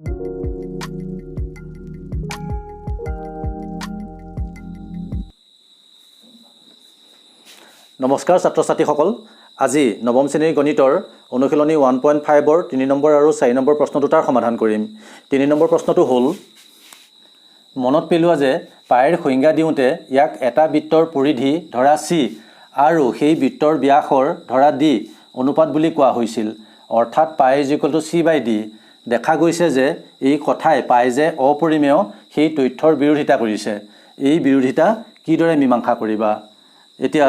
নমস্কাৰ ছাত্ৰ ছাত্ৰীসকল, আজি নৱম শ্ৰেণীৰ গণিতৰ অনুশীলনী 1.5ৰ 3 নম্বৰ আৰু 4 নম্বৰ প্ৰশ্ন দুটাৰ সমাধান কৰিম। 3 নম্বৰ প্ৰশ্নটো হ'ল, মনত পেলোৱা যে পাইৰ সংজ্ঞা দিওঁতে ইয়াক এটা বৃত্তৰ পৰিধি ধৰা C আৰু সেই বৃত্তৰ ব্যাসৰ ধৰা D অনুপাত বুলি কোৱা হৈছিল, অৰ্থাৎ পাই = C/D। দেখা গৈছে যে এই কথাই পাই যে অপৰিমেয় সেই তথ্যৰ বিৰোধিতা কৰিছে। এই বিৰোধিতা কিদৰে মীমাংসা কৰিবা? এতিয়া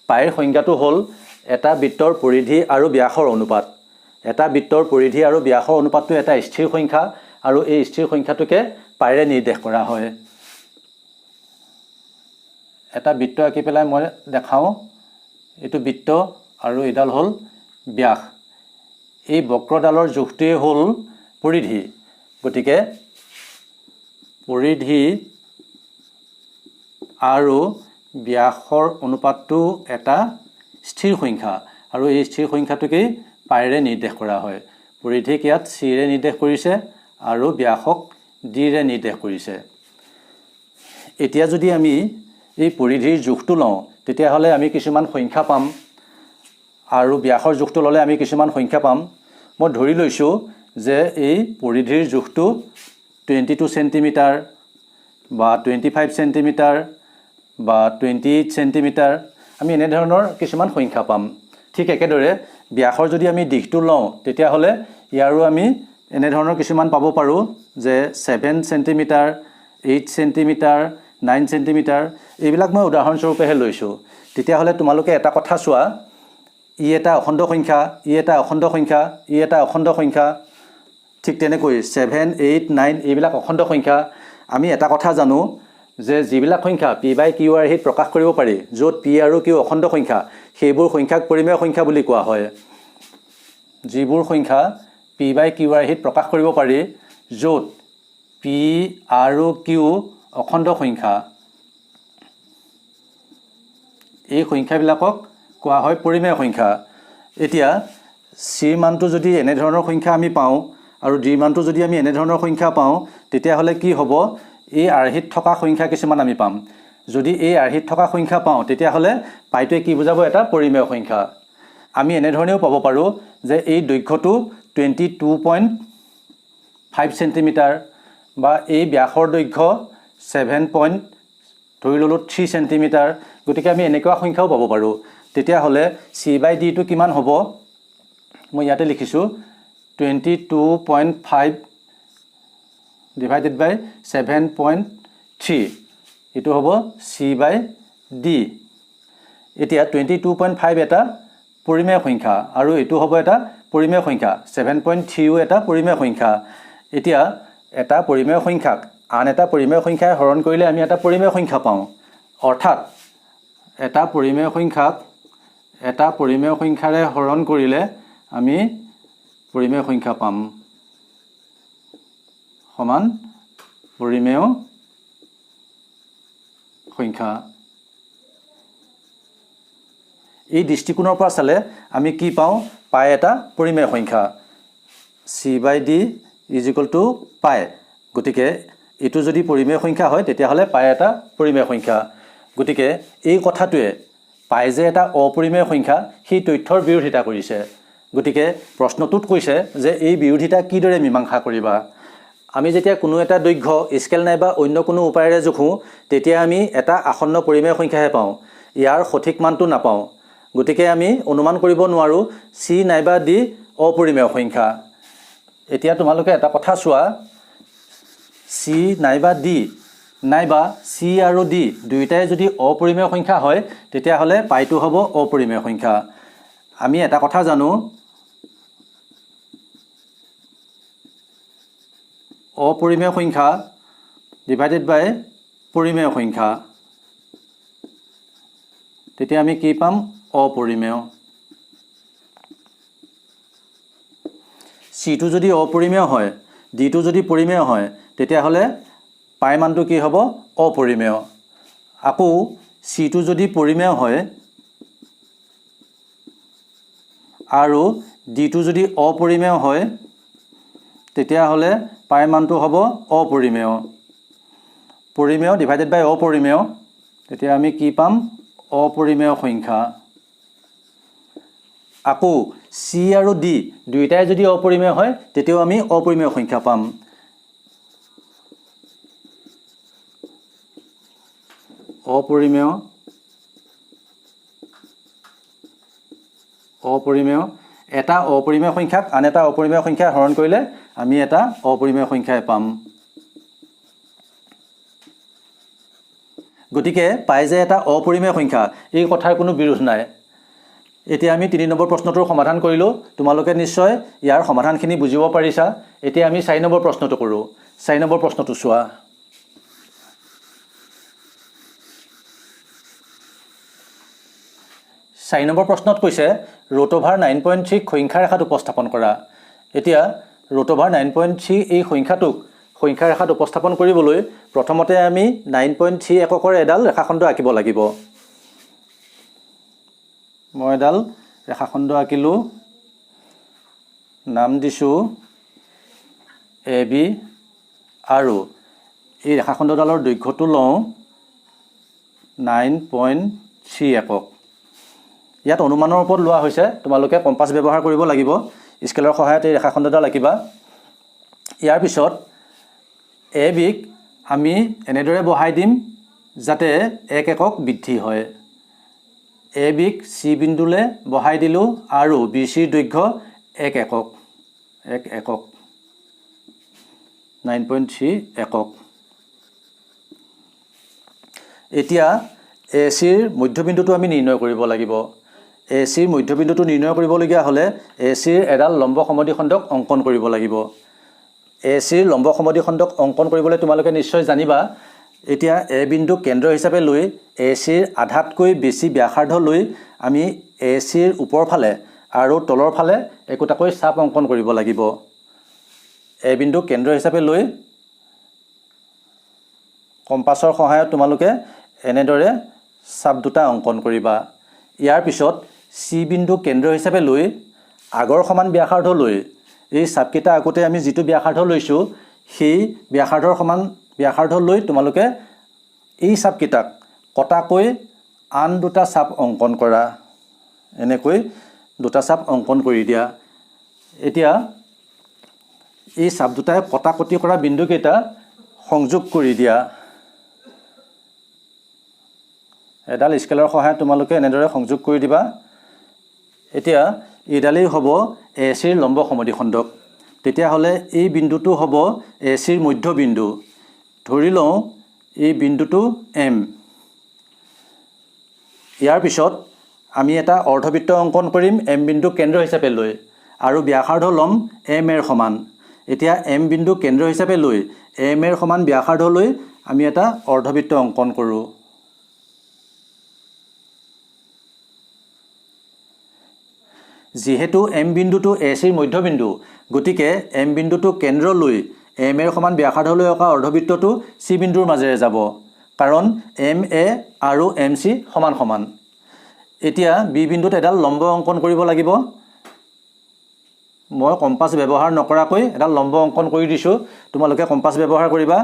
পাইৰ সংজ্ঞাটো হ'ল এটা বৃত্তৰ পৰিধি আৰু ব্যাসৰ অনুপাত। এটা বৃত্তৰ পৰিধি আৰু ব্যাসৰ অনুপাতটো এটা স্থিৰ সংখ্যা আৰু এই স্থিৰ সংখ্যাটোকে পাইৰে নিৰ্দেশ কৰা হয়। এটা বৃত্ত আঁকি পেলাই মই দেখাওঁ, এইটো বৃত্ত আৰু এইডাল হ'ল ব্যাস। এই বক্ৰডালৰ জোখটোৱে হ'ল পৰিধি, গতিকে পৰিধি আৰু ব্যাসৰ অনুপাতটো এটা স্থিৰ সংখ্যা আৰু এই স্থিৰ সংখ্যাটোকেই পাইৰে নিৰ্দেশ কৰা হয়। পৰিধিক ইয়াত চিৰে নিৰ্দেশ কৰিছে আৰু ব্যাসক ডিৰে নিৰ্দেশ কৰিছে। এতিয়া যদি আমি এই পৰিধিৰ জোখটো লওঁ তেতিয়াহ'লে আমি কিছুমান সংখ্যা পাম আৰু ব্যাসৰ জোখটো ল'লে আমি কিছুমান সংখ্যা পাম। মই ধৰি লৈছোঁ যে এই পৰিধিৰ জোখটো 22 চেণ্টিমিটাৰ বা 25 চেণ্টিমিটাৰ বা 28 চেণ্টিমিটাৰ, আমি এনেধৰণৰ কিছুমান সংখ্যা পাম। ঠিক একেদৰে ব্যাসৰ যদি আমি দিশটো লওঁ তেতিয়াহ'লে ইয়াৰো আমি এনেধৰণৰ কিছুমান পাব পাৰোঁ যে 7 চেণ্টিমিটাৰ, 8 চেণ্টিমিটাৰ, 9 চেণ্টিমিটাৰ, এইবিলাক মই উদাহৰণস্বৰূপেহে লৈছোঁ। তেতিয়াহ'লে তোমালোকে এটা কথা চোৱা, ই এটা অখণ্ড সংখ্যা, ই এটা অখণ্ড সংখ্যা, ই এটা অখণ্ড সংখ্যা, ঠিক তেনেকৈ 7, 8, 9 এইবিলাক অখণ্ড সংখ্যা। আমি এটা কথা জানো যে যিবিলাক সংখ্যা P/Q আৰ্হিত প্ৰকাশ কৰিব পাৰি, য'ত P আৰু Q অখণ্ড সংখ্যা, সেইবোৰ সংখ্যাক পৰিমেয় সংখ্যা বুলি কোৱা হয়। যিবোৰ সংখ্যা P/Q আৰ্হিত প্ৰকাশ কৰিব পাৰি, য'ত P আৰু Q অখণ্ড সংখ্যা, এই সংখ্যাবিলাকক কোৱা হয় পৰিমেয় সংখ্যা। এতিয়া চিৰ মানটো যদি এনেধৰণৰ সংখ্যা আমি পাওঁ আৰু ডিৰ মানটো যদি আমি এনেধৰণৰ সংখ্যা পাওঁ, তেতিয়াহ'লে কি হ'ব? এই আৰ্হিত থকা সংখ্যা কিছুমান আমি পাম। যদি এই আৰ্হিত থকা সংখ্যা পাওঁ তেতিয়াহ'লে পাইটোৱে কি বুজাব? এটা পৰিমেয় সংখ্যা। আমি এনেধৰণেও পাব পাৰোঁ যে এই দৈৰ্ঘ্যটো 22.5 চেণ্টিমিটাৰ বা এই ব্যাসৰ দৈৰ্ঘ্য 7.3 চেণ্টিমিটাৰ। গতিকে আমি এনেকুৱা সংখ্যাও পাব পাৰোঁ। তেতিয়াহ'লে C/Dটো কিমান হ'ব? মই ইয়াতে লিখিছোঁ 22.5 / 7.3, এইটো হ'ব C/D। এতিয়া 22.5 এটা পৰিমেয় সংখ্যা আৰু এইটো হ'ব এটা পৰিমেয় সংখ্যা, 7.3ও এটা পৰিমেয় সংখ্যা। এতিয়া এটা পৰিমেয় সংখ্যাক আন এটা পৰিমেয় সংখ্যাই হৰণ কৰিলে আমি এটা পৰিমেয় সংখ্যা পাওঁ, অৰ্থাৎ এটা পৰিমেয় সংখ্যাক এটা পৰিমেয় সংখ্যাৰে হৰণ কৰিলে আমি পৰিমেয় সংখ্যা পাম, সমান পৰিমেয় সংখ্যা। এই দৃষ্টিকোণৰ পৰা চালে আমি কি পাওঁ? পাই এটা পৰিমেয় সংখ্যা। C/D = পাই। গতিকে এইটো যদি পৰিমেয় সংখ্যা হয় তেতিয়াহ'লে পাই এটা পৰিমেয় সংখ্যা। গতিকে এই কথাটোৱে পাই যে এটা অপৰিমেয় সংখ্যা সেই তথ্যৰ বিৰোধিতা কৰিছে। গতিকে প্ৰশ্নটোত কৈছে যে এই বিৰোধিতা কিদৰে মীমাংসা কৰিবা? আমি যেতিয়া কোনো এটা দৈৰ্ঘ্য স্কেল নাইবা অন্য কোনো উপায়েৰে জোখোঁ তেতিয়া আমি এটা আসন্ন পৰিমেয় সংখ্যাহে পাওঁ, ইয়াৰ সঠিক মানটো নাপাওঁ। গতিকে আমি অনুমান কৰিব নোৱাৰোঁ C নাইবা D অপৰিমেয় সংখ্যা। এতিয়া তোমালোকে এটা কথা চোৱা, C নাইবা D নাইবা C আৰু D দুয়োটাই যদি অপৰিমেয় সংখ্যা হয় তেতিয়াহ'লে পাইটো হ'ব অপৰিমেয় সংখ্যা। আমি এটা কথা জানো, অপৰিমেয় সংখ্যা / পৰিমেয় সংখ্যা, তেতিয়া আমি কি পাম? অপৰিমেয়। Cটো যদি অপৰিমেয় হয়, Dটো যদি পৰিমেয় হয়, তেতিয়াহ'লে পাই মানটো কি হ'ব? অপৰিমেয়। আকৌ Cটো যদি পৰিমেয় হয় আৰু Dটো যদি অপৰিমেয় হয় তেতিয়াহ'লে পাইৰ মানটো হ'ব অপৰিমেয় পৰিমেয় ডিভাইডেড বাই অপৰিমেয় তেতিয়া আমি কি পাম অপৰিমেয় সংখ্যা আকৌ চি আৰু ডি দুইটাই যদি অপৰিমেয় হয় তেতিয়াও আমি অপৰিমেয় সংখ্যা পাম অপৰিমেয় এটা অপৰিমেয় সংখ্যাক আন এটা অপৰিমেয় সংখ্যা হৰণ কৰিলে আমি এটা অপৰিমেয় সংখ্যাই পাম গতিকে পাই যে এটা অপৰিমেয় সংখ্যা এই কথাৰ কোনো বিৰোধ নাই এতিয়া আমি 3 নম্বৰ প্ৰশ্নটোৰ সমাধান কৰিলো তোমালোকে নিশ্চয় ইয়াৰ সমাধানখিনি বুজিব পাৰিছা এতিয়া আমি 4 নম্বৰ প্ৰশ্নটো কৰো 4 নম্বৰ প্ৰশ্নটো চোৱা 4 নম্বৰ প্ৰশ্নত কৈছে √9.3 সংখ্যা ৰেখাত উপস্থাপন কৰা এতিয়া √9.3 এই সংখ্যাটোক সংখ্যা ৰেখাত উপস্থাপন কৰিবলৈ প্ৰথমতে আমি 9.3 এককৰ এডাল ৰেখাখণ্ড আঁকিব লাগিব মই এডাল ৰেখাখণ্ড আঁকিলো নাম দিছো AB আৰু এই ৰেখাখণ্ডডালৰ দৈৰ্ঘ্যটো লওঁ 9.3 একক ইয়াত অনুমানৰ ওপৰত লোৱা হৈছে তোমালোকে কম্পাস ব্যৱহাৰ কৰিব লাগিব স্কেলৰ সহায়ত এই ৰেখাখণ্ডডাল আঁকিবা ইয়াৰ পিছত AB ক আমি এনেদৰে বহাই দিম যাতে 1 একক বৃদ্ধি হয় AB ক C বিন্দুলে বহাই দিলো আৰু BC ৰ দৈৰ্ঘ্য 1 একক 9.3 একক এতিয়া AC ৰ মধ্যবিন্দুটো আমি নিৰ্ণয় কৰিব লাগিব AC ৰ মধ্যবিন্দুটো নিৰ্ণয় কৰিবলগীয়া হলে AC ৰ এডাল লম্ব সমদ্বিখণ্ডক অঙ্কন কৰিব লাগিব AC ৰ লম্ব সমদ্বিখণ্ডক অঙ্কন কৰিবলৈ তোমালোকে নিশ্চয় জানিবা এতিয়া A বিন্দু কেন্দ্ৰ হিচাপে লৈ AC ৰ আধাতকৈ বেছি ব্যাসাৰ্ধ লৈ আমি AC ৰ ওপৰ ফালে আৰু তলৰ ফালে একোটাকৈ চাপ অঙ্কন কৰিব লাগিব A বিন্দু কেন্দ্ৰ হিচাপে লৈ কম্পাসৰ সহায়ত তোমালোকে এনেদৰে চাপ দুটা অঙ্কন কৰিবা ইয়াৰ পিছত C বিন্দু কেন্দ্ৰ হিচাপে লৈ আগৰ সমান ব্যাসাৰ্ধ লৈ এই চাপকেইটা আগতে আমি যেটো ব্যাসাৰ্ধ লৈছো সেই ব্যাসাৰ্ধৰ সমান ব্যাসাৰ্ধ লৈ তোমালোকে এই চাপকেইটাক কটাকৈ আন দুটা চাপ অঙ্কন কৰা এনেকৈ দুটা চাপ অঙ্কন কৰি দিয়া এতিয়া এই চাপ দুটাই কটাকটি কৰা বিন্দুকেইটা সংযোগ কৰি দিয়া এডাল স্কেলৰ সহায়ত তোমালোকে এনেদৰে সংযোগ কৰি দিবা এতিয়া ইডালেই হ'ব AC ৰ লম্ব সমদ্বিখণ্ডক তেতিয়া হলে এই বিন্দুটো হ'ব AC ৰ মধ্যবিন্দু ধৰি লওঁ এই বিন্দুটো M ইয়াৰ পিছত আমি এটা অৰ্ধবৃত্ত অঙ্কন কৰিম M বিন্দু কেন্দ্ৰ হিচাপে লৈ আৰু ব্যাসাৰ্ধ লম M এৰ সমান এতিয়া M বিন্দু কেন্দ্ৰ হিচাপে লৈ M এৰ সমান ব্যাসাৰ্ধ লৈ আমি এটা অৰ্ধবৃত্ত অঙ্কন কৰো যেহেতু M বিন্দুটো AC ৰ মধ্যবিন্দু গতিকে M বিন্দুটো কেন্দ্ৰ লৈ M এৰ সমান ব্যাসাৰ্ধ লৈ অকা অৰ্ধবৃত্তটো C বিন্দুৰ মাজেৰে যাব কাৰণ MA আৰু MC সমান সমান এতিয়া B বিন্দুত এডাল লম্ব অঙ্কন কৰিব লাগিব মই কম্পাস ব্যৱহাৰ নকৰাকৈ এডাল লম্ব অঙ্কন কৰি দিছো তোমালোকে কম্পাস ব্যৱহাৰ কৰিবা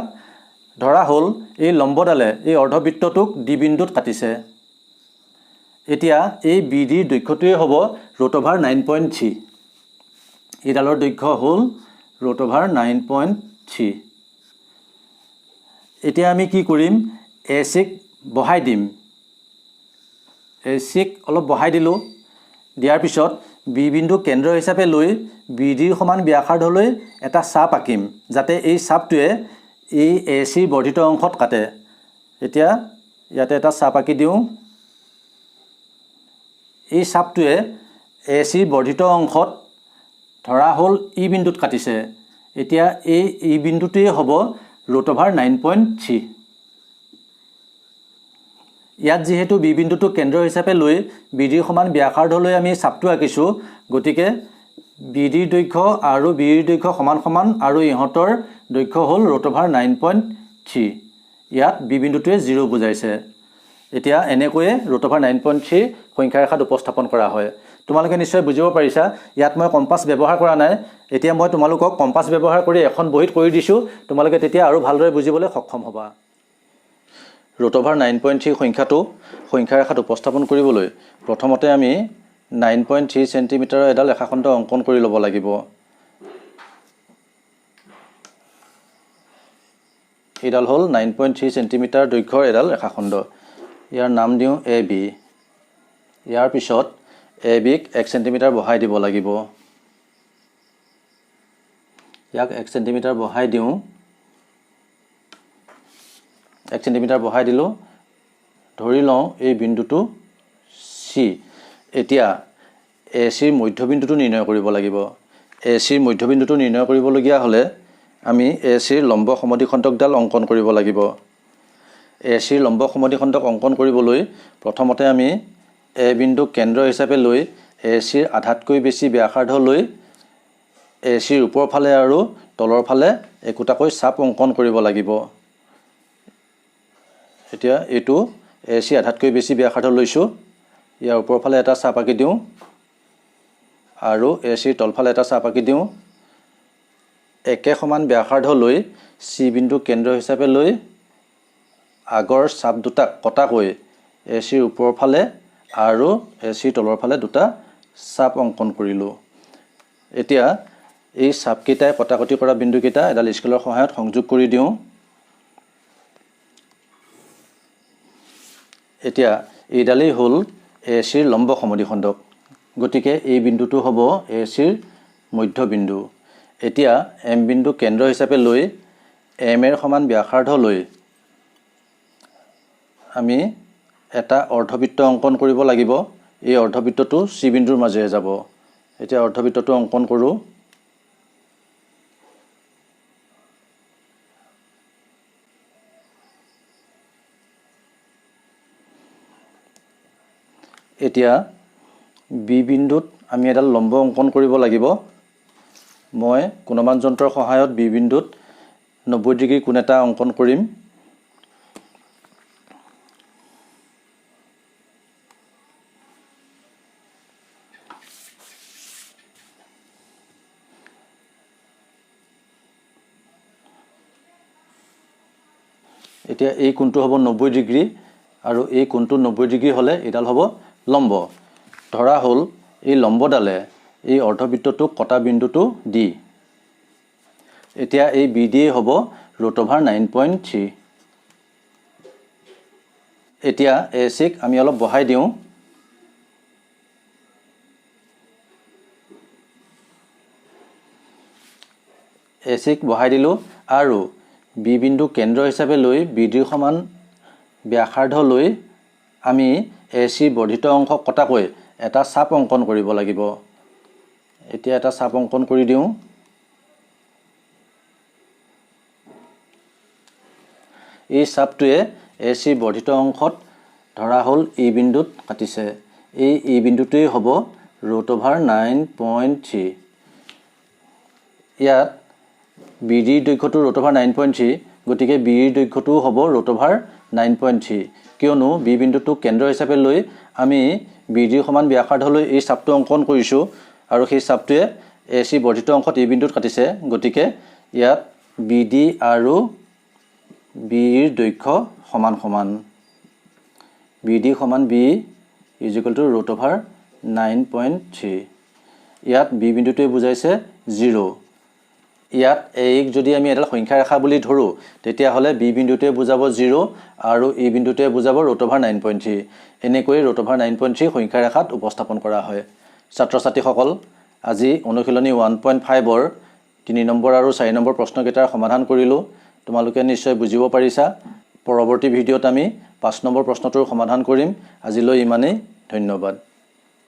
ধৰা হল এই লম্বডালে এই অৰ্ধবৃত্তটোক D বিন্দুত কাটিছে এতিয়া এই BD ৰ দৈৰ্ঘ্যটোৱে হ'ব √9.3 ইডালৰ দৈৰ্ঘ্য হ'ল √9.3 এতিয়া আমি কি কৰিম AC ক বহাই দিম AC ক অলপ বহাই দিলো দিয়াৰ পিছত B বিন্দু কেন্দ্ৰ হিচাপে লৈ BD ৰ সমান ব্যাসাৰ্ধ লৈ এটা চাপ আঁকিম যাতে এই চাপটোৱে এই AC ৰ বৰ্ধিত অংশত কাটে এতিয়া ইয়াতে এটা চাপ আঁকি দিওঁ এই চাপটোৱে AC ৰ বৰ্ধিত অংশত ধৰা হল ই বিন্দুত কাটিছে এতিয়া এই বিন্দুটোৱে হ'ব √9.3 ইয়াত যেহেতু B বিন্দুটো কেন্দ্ৰ হিচাপে লৈ BD ৰ সমান ব্যাসাৰ্ধ লৈ আমি চাপটো আঁকিছো গতিকে BD ৰ দৈৰ্ঘ্য আৰু BD ৰ দৈৰ্ঘ্য সমান সমান আৰু ইহঁতৰ দৈৰ্ঘ্য হ'ল √9.3 ইয়াত B বিন্দুটোৱে 0 বুজাইছে এতিয়া এনেকৈয়ে √9.3 সংখ্যা ৰেখাত উপস্থাপন কৰা হয় তোমালোকে নিশ্চয় বুজিব পাৰিছা ইয়াত মই কম্পাছ ব্যৱহাৰ কৰা নাই এতিয়া মই তোমালোকক কম্পাছ ব্যৱহাৰ কৰি এখন বহিত কৰি দিছো তোমালোকে তেতিয়া আৰু ভালদৰে বুজিবলৈ সক্ষম হ'বা √9.3 সংখ্যাটো সংখ্যা ৰেখাত উপস্থাপন কৰিবলৈ প্ৰথমতে আমি 9.3 সেন্টিমিটাৰৰ এডাল ৰেখাখণ্ড অংকন কৰি ল'ব লাগিব এডাল হ'ল 9.3 সেন্টিমিটাৰ দৈৰ্ঘ্যৰ এডাল ৰেখাখণ্ড ইয়াৰ নাম দিওঁ AB ইয়াৰ পিছত AB ক 1 সেন্টিমিটাৰ বহাই দিব লাগিব ইয়াক 1 সেন্টিমিটাৰ বহাই দিওঁ 1 সেন্টিমিটাৰ বহাই দিলো ধৰি লওঁ এই বিন্দুটো C এতিয়া AC ৰ মধ্যবিন্দুটো নিৰ্ণয় কৰিব লাগিব AC ৰ মধ্যবিন্দুটো নিৰ্ণয় কৰিবলগীয়া হ'লে আমি AC ৰ লম্ব সমদ্বিখণ্ডকডাল অংকন কৰিব লাগিব AC ৰ লম্ব সমদ্বিখণ্ডক অংকন কৰিবলৈ প্ৰথমতে আমি A বিন্দু কেন্দ্ৰ হিচাপে লৈ AC ৰ আধাতকৈ বেছি ব্যাসাৰ্ধ লৈ AC ৰ ওপৰ ফালে আৰু তলৰ ফালে একোটাকৈ চাপ অংকন কৰিব লাগিব এতিয়া এটো AC আধাতকৈ বেছি ব্যাসাৰ্ধ লৈছো ইয়াৰ ওপৰ ফালে এটা চাপ আঁকি দিওঁ আৰু AC ৰ তল ফালে এটা চাপ আঁকি দিওঁ একে সমান ব্যাসাৰ্ধ লৈ C বিন্দু কেন্দ্ৰ হিচাপে লৈ আগৰ চাপ দুটা কটাকৈ AC ৰ ওপৰ ফালে আৰু AC ৰ তলৰ ফালে দুটা চাপ অংকন কৰিলো এতিয়া এই চাপ কেইটাই কটাকটি কৰা বিন্দু কেইটা এডাল স্কেলৰ সহায়ত সংযোগ কৰি দিওঁ এতিয়া এইডালেই হ'ল AC ৰ লম্ব সমদ্বিখণ্ডক গতিকে এই বিন্দুটো হ'ব AC ৰ মধ্যবিন্দু এতিয়া M বিন্দু কেন্দ্ৰ হিচাপে লৈ M এৰ সমান ব্যাসাৰ্ধ লৈ আমি এটা অৰ্ধবৃত্ত অংকন কৰিব লাগিব এই অৰ্ধবৃত্তটো C বিন্দুৰ মাজেৰে যাব এতিয়া অৰ্ধবৃত্তটো অংকন কৰোঁ এতিয়া B বিন্দুত আমি এডাল লম্ব অংকন কৰিব লাগিব মই কোণমান যন্ত্ৰৰ সহায়ত B বিন্দুত 90 ডিগ্ৰী কোণ এটা অংকন কৰিম এতিয়া এই কোণটো হ'ব 90 ডিগ্ৰী আৰু এই কোণটো 90 ডিগ্ৰী হ'লে এডাল হ'ব লম্ব ধৰা হ'ল এই লম্বডালে এই অৰ্ধবৃত্তটোক কটা বিন্দুটো D এতিয়া এই BD হ'ব √9.3 এতিয়া AC ক আমি অলপ বহাই দিওঁ AC ক বহাই দিলো আৰু B বিন্দু কেন্দ্ৰ হিচাপে লৈ BD সমান ব্যাসাৰ্ধ লৈ আমি AC বৰ্ধিত অংশ কটাকৈ এটা চাপ অংকন কৰিব লাগিব এতিয়া এটা চাপ অংকন কৰি দিওঁ এই চাপটোৱে AC বৰ্ধিত অংশত ধৰা হ'ল E বিন্দুত কাটিছে এই E বিন্দুটোই হ'ব √9.3 ইয়াত BD দৈৰ্ঘ্যটো √9.3 গতিকে BD দৈৰ্ঘ্যটো হ'ব √9.3 কিয়নো B বিন্দুটো কেন্দ্ৰ হিচাপে লৈ আমি BD সমান ব্যাসাৰ্ধ লৈ এই চাপটো অংকন কৰিছো আৰু সেই চাপটোৱে AC বৰ্ধিত অংশত E বিন্দুত কাটিছে গতিকে ইয়াত BD আৰু B ৰ দৈৰ্ঘ্য সমান সমান BD সমান B √9.3 ইয়াত B বিন্দুটোৱে বুজাইছে 0 ইয়াত এইক যদি আমি এডাল সংখ্যা ৰেখা বুলি ধৰো তেতিয়া হলে B বিন্দুটোৱে বুজাব 0 আৰু E বিন্দুটোৱে বুজাব √9.3 এনেকৈ √9.3 সংখ্যা ৰেখাত উপস্থাপন কৰা হয় ছাত্ৰ ছাত্ৰীসকল আজি অনুশীলনী 1.5 ৰ 3 নম্বৰ আৰু 4 নম্বৰ প্ৰশ্নকেইটাৰ সমাধান কৰিলো তোমালোকে নিশ্চয় বুজিব পাৰিছা পৰৱৰ্তী ভিডিঅ'ত আমি 5 নম্বৰ প্ৰশ্নটোৰ সমাধান কৰিম আজিলৈ ইমানেই ধন্যবাদ